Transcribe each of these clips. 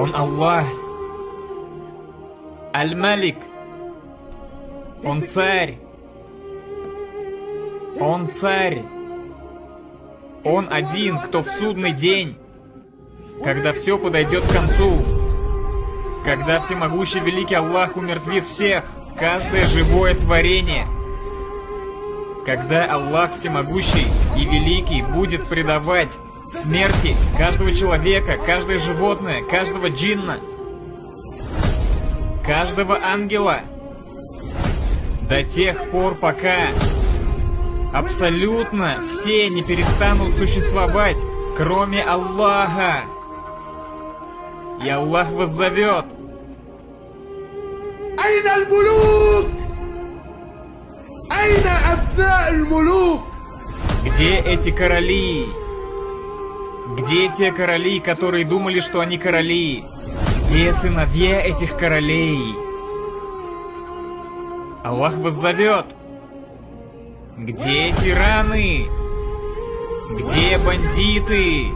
Он Аллах. Аль-Малик. Он царь. Он царь. Он один, кто в судный день, когда все подойдет к концу, когда всемогущий великий Аллах умертвит всех, каждое живое творение, когда Аллах всемогущий и великий будет предавать смерти каждого человека, каждое животное, каждого джинна, каждого ангела, до тех пор, пока абсолютно все не перестанут существовать, кроме Аллаха. И Аллах воззовет: Айна аль-мулук? Айна абна аль-мулук? Где эти короли? Где те короли, которые думали, что они короли? Где сыновья этих королей? Аллах воззовет: где тираны? Где бандиты?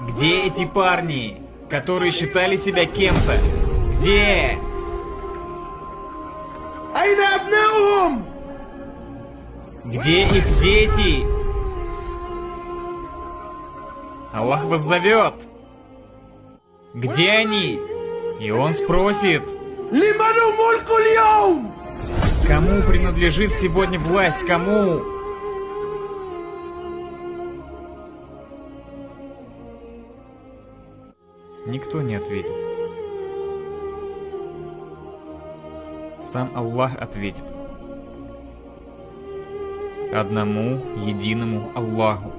Где эти парни, которые считали себя кем-то? Где? Айна абнаухум? Где их дети? Аллах воззовет: где они? И он спросит: Лиману мульку льёум? кому принадлежит сегодня власть? Кому? Никто не ответит. Сам Аллах ответит. Одному единому Аллаху.